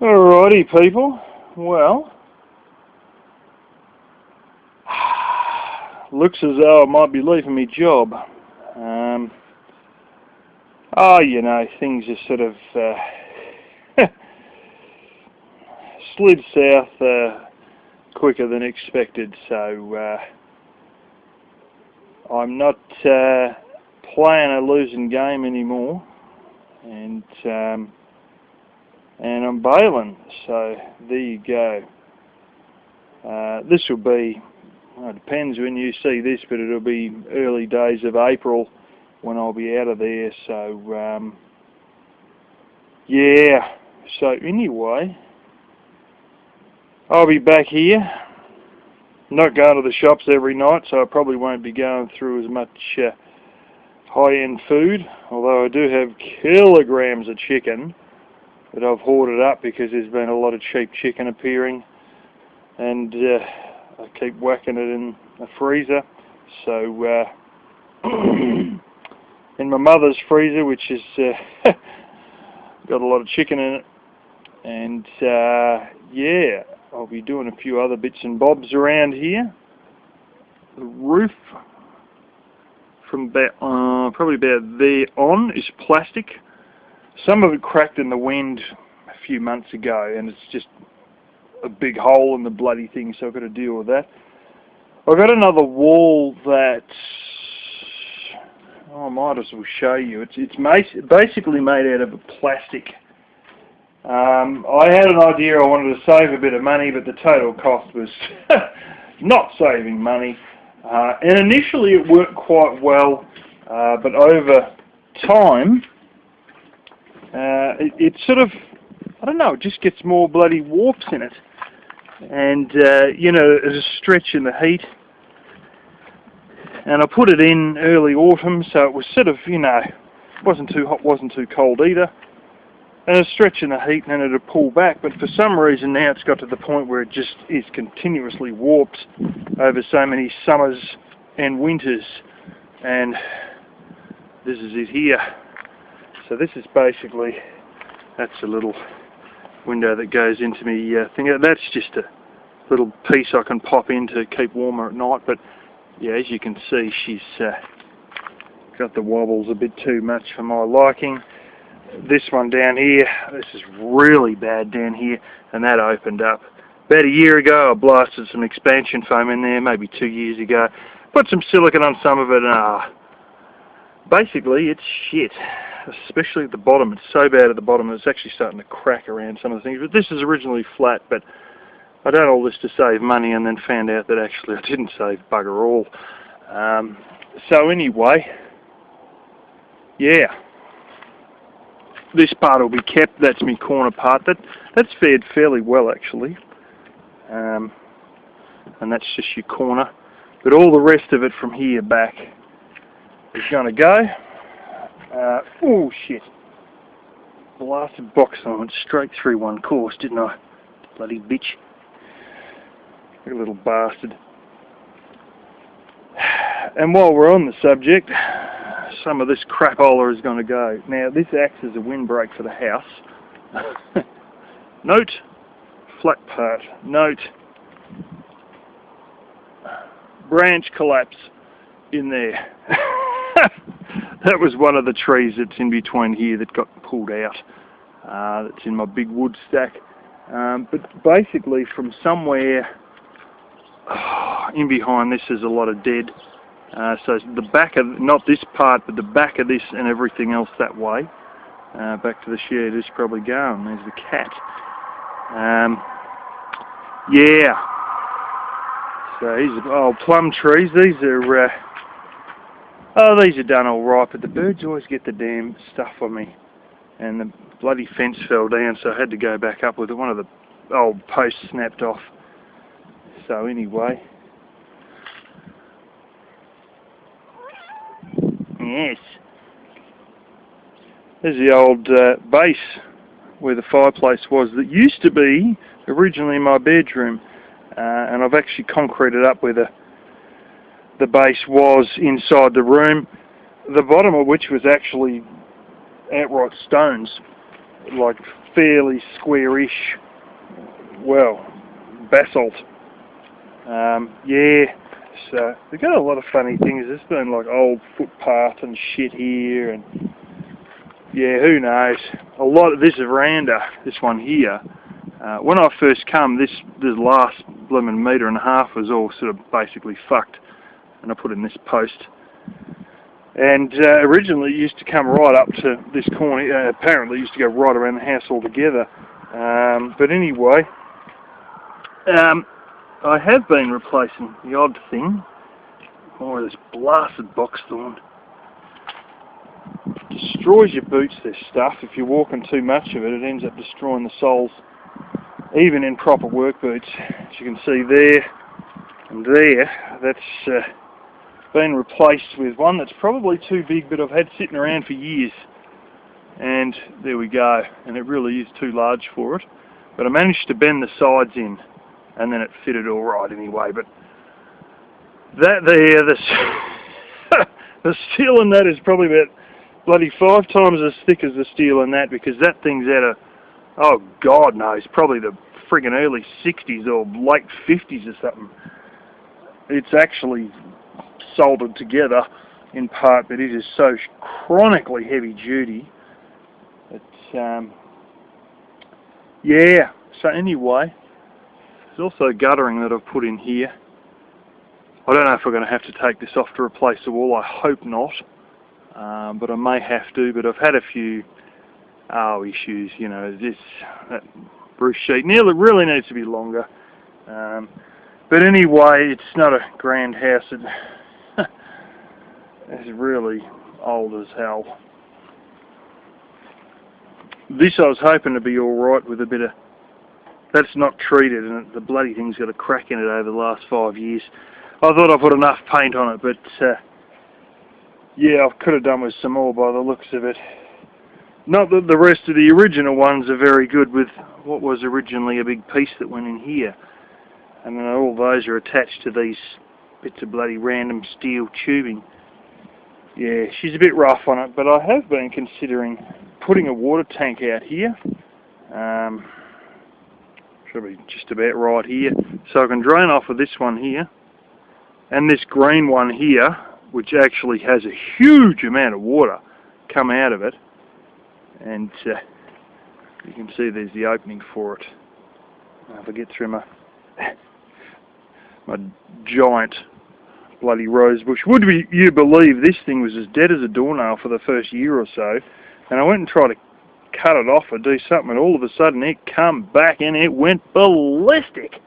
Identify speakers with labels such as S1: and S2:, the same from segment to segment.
S1: Alrighty, people. Well, looks as though I might be leaving my job. Things are sort of slid south quicker than expected. So I'm not playing a losing game anymore, and I'm bailing. So there you go. This will be, well, it depends when you see this, but it'll be early days of April when I'll be out of there. So yeah. So anyway, I'll be back here. Not going to the shops every night, so I probably won't be going through as much high-end food, although I do have kilograms of chicken that I've hoarded up because there's been a lot of cheap chicken appearing, and I keep whacking it in the freezer. So in my mother's freezer, which has got a lot of chicken in it, and yeah, I'll be doing a few other bits and bobs around here. The roof from about, probably about there on is plastic. Some of it cracked in the wind a few months ago, and it's just a big hole in the bloody thing, so I've got to deal with that. I've got another wall that I might as well show you. It's basically made out of plastic. I had an idea I wanted to save a bit of money, but the total cost was not saving money. And initially it worked quite well, but over time, it sort of, I don't know, it just gets more bloody warps in it. And, it's a stretch in the heat. And I put it in early autumn, so it was sort of, wasn't too hot, wasn't too cold either. And a stretch in the heat, and then it'd pull back. But for some reason now it's got to the point where it just is continuously warped over so many summers and winters. And this is it here. So this is basically, that's a little window that goes into me thing. That's just a little piece I can pop in to keep warmer at night. But yeah, as you can see, she's got the wobbles a bit too much for my liking. This one down here, this is really bad down here, and that opened up. About a year ago I blasted some expansion foam in there, maybe 2 years ago. Put some silicone on some of it, and basically it's shit. Especially at the bottom. It's so bad at the bottom that it's actually starting to crack around some of the things. But this is originally flat, but I done all this to save money and then found out that actually I didn't save bugger all. So anyway, yeah. This part will be kept. That's my corner part. That's fared fairly well actually, and that's just your corner. But all the rest of it from here back is going to go. Oh shit! Blasted box on went straight through one course, didn't I? Bloody bitch! You little bastard. And while we're on the subject, some of this crapola is going to go. Now this acts as a windbreak for the house. Note, flat part. Note, branch collapse in there. That was one of the trees that's in between here that got pulled out. That's in my big wood stack. But basically from somewhere in behind this is a lot of dead. So the back of, not this part, but the back of this and everything else that way. Back to the shed is probably going. There's the cat. Yeah. So these are old plum trees. These are, these are done all right, but the birds always get the damn stuff on me. And the bloody fence fell down, so I had to go back up with it. One of the old posts snapped off. So anyway. Yes. There's the old base where the fireplace was that used to be originally my bedroom, and I've actually concreted up where the base was inside the room, the bottom of which was actually outright stones, like fairly squarish, well, basalt. Yeah, so they've got a lot of funny things. There's been like old footpath and shit here, and yeah, who knows. A lot of this veranda, this one here, when I first come, this last blooming metre and a half was all sort of basically fucked, and I put in this post. And originally it used to come right up to this corner. Apparently it used to go right around the house altogether. But anyway, I have been replacing the odd thing. More of this blasted boxthorn. Destroys your boots, this stuff. If you're walking too much of it, it ends up destroying the soles, even in proper work boots. As you can see there and there, that's been replaced with one that's probably too big, but I've had sitting around for years. And there we go. And it really is too large for it. But I managed to bend the sides in, and then it fitted all right anyway. But that there, the steel in that is probably about bloody 5 times as thick as the steel in that, because that thing's out of, oh God knows, probably the friggin' early 60s or late 50s or something. It's actually soldered together in part, but it is so chronically heavy duty. It's, yeah, so anyway, there's also guttering that I've put in here. I don't know if we're going to have to take this off to replace the wall. I hope not. But I may have to. But I've had a few issues, you know. That roof sheet really needs to be longer. But anyway, it's not a grand house. It's really old as hell. This I was hoping to be all right with a bit of. That's not treated, and the bloody thing's got a crack in it over the last 5 years. I thought I put enough paint on it, but yeah, I could have done with some more by the looks of it. Not that the rest of the original ones are very good with what was originally a big piece that went in here. And then all those are attached to these bits of bloody random steel tubing. Yeah, she's a bit rough on it, but I have been considering putting a water tank out here. Should be just about right here. So I can drain off of this one here. And this green one here, which actually has a huge amount of water come out of it. And you can see there's the opening for it. If I get through my giant bloody rosebush. Would you believe this thing was as dead as a doornail for the first year or so, and I went and tried to cut it off or do something, and all of a sudden it come back and it went ballistic.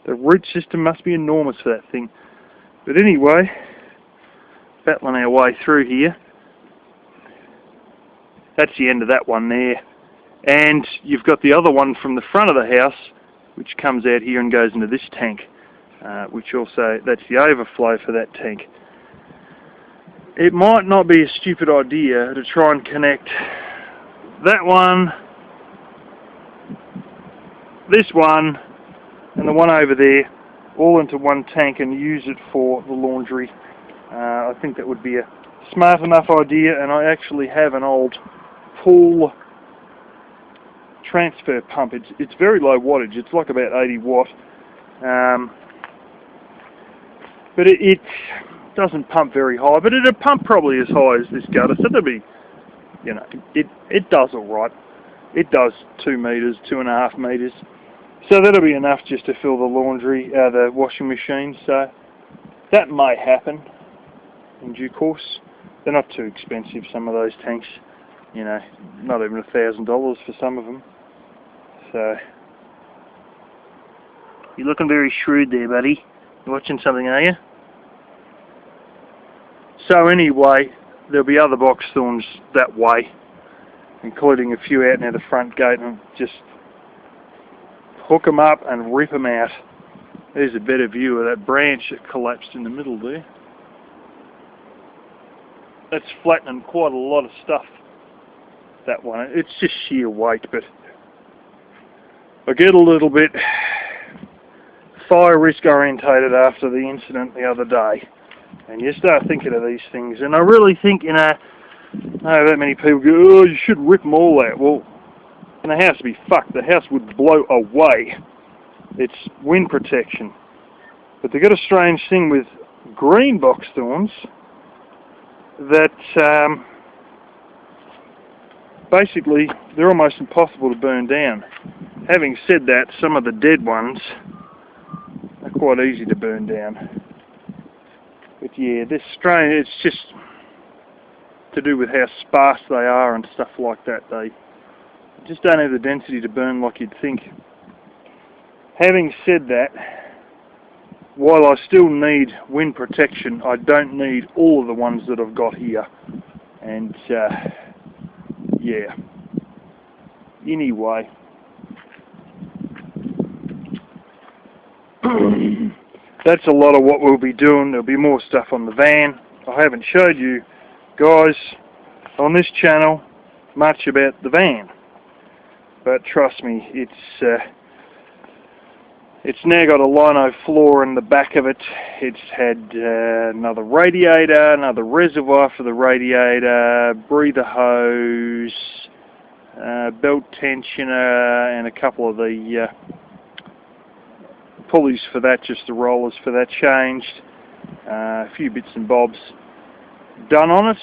S1: The root system must be enormous for that thing. But anyway, battling our way through here. That's the end of that one there. And you've got the other one from the front of the house, which comes out here and goes into this tank, which also, that's the overflow for that tank. It might not be a stupid idea to try and connect that one, this one, and the one over there, all into one tank and use it for the laundry. I think that would be a smart enough idea, and I actually have an old pool transfer pump. It's very low wattage. It's like about 80 watt, but it doesn't pump very high. But it'll pump probably as high as this gutter, so that'll be, you know, it does all right. It does 2 meters, 2.5 meters. So that'll be enough just to fill the laundry, the washing machine. So that may happen in due course. They're not too expensive, some of those tanks. You know, not even $1,000 for some of them. So you're looking very shrewd there, buddy. You watching something, are you? So anyway, there'll be other boxthorns that way, including a few out near the front gate, and just hook them up and rip them out. There's a better view of that branch that collapsed in the middle there. That's flattening quite a lot of stuff, that one. It's just sheer weight, but I get a little bit fire risk orientated after the incident the other day, and you start thinking of these things, and I really think, you know, I know that many people go, oh, you should rip them all out. Well, and the house would be fucked. The house would blow away. It's wind protection. But they've got a strange thing with green box thorns that basically they're almost impossible to burn down. Having said that, some of the dead ones are quite easy to burn down. But yeah, this strain, it's just to do with how sparse they are and stuff like that. They just don't have the density to burn like you'd think. Having said that, while I still need wind protection, I don't need all of the ones that I've got here. And yeah. Anyway. That's a lot of what we'll be doing. There'll be more stuff on the van. I haven't showed you guys on this channel much about the van. But trust me, it's now got a lino floor in the back of it. It's had another radiator, another reservoir for the radiator, breather hose, belt tensioner, and a couple of the pulleys for that, just the rollers for that changed. A few bits and bobs done on it.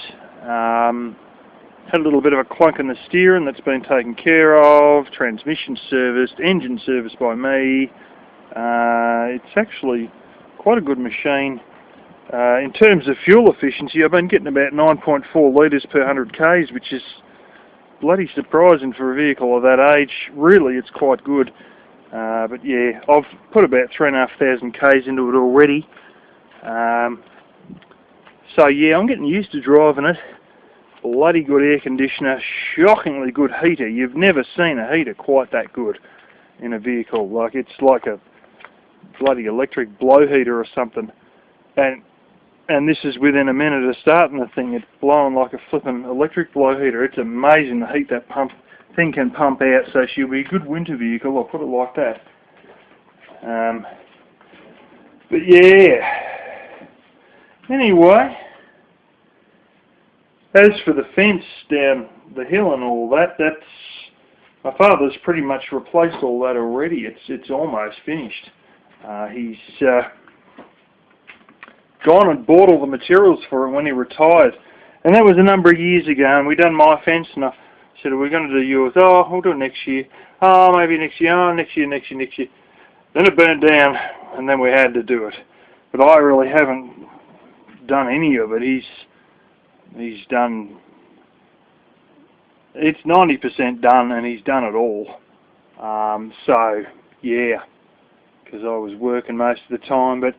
S1: Had a little bit of a clunk in the steering that's been taken care of. Transmission serviced, engine serviced by me. It's actually quite a good machine. In terms of fuel efficiency, I've been getting about 9.4 litres per 100 k's, which is bloody surprising for a vehicle of that age. Really, it's quite good. But yeah, I've put about 3,500 k's into it already. So yeah, I'm getting used to driving it. Bloody good air conditioner, shockingly good heater. You've never seen a heater quite that good in a vehicle. Like, it's like a bloody electric blow heater or something. And this is within a minute of starting the thing. It's blowing like a flipping electric blow heater. It's amazing the heat that thing can pump out. So she'll be a good winter vehicle, I'll put it like that. But yeah. Anyway, as for the fence down the hill and all that, my father's pretty much replaced all that already. It's almost finished. He's gone and bought all the materials for it when he retired, and that was a number of years ago. And we done my fence, and I said, "Are we going to do yours?" "Oh, we'll do it next year." "Oh, maybe next year." "Oh, next year." Then it burned down, and then we had to do it. But I really haven't done any of it. He's done. It's 90% done, and he's done it all. So yeah, because I was working most of the time, but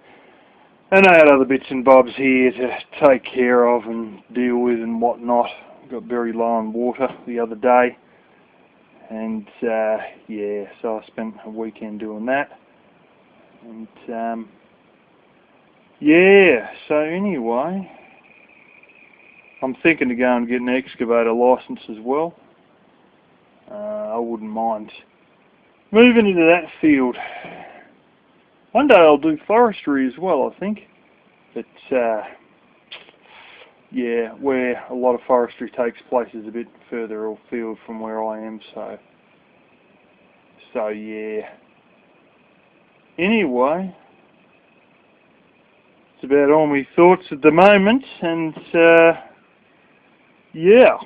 S1: and I had other bits and bobs here to take care of and deal with and whatnot. Got very low on water the other day, and yeah, so I spent a weekend doing that. And yeah, so anyway, I'm thinking to go and get an excavator license as well. I wouldn't mind moving into that field. One day I'll do forestry as well, I think. But yeah, where a lot of forestry takes place is a bit further afield from where I am, so yeah. Anyway, it's about all my thoughts at the moment, and yeah.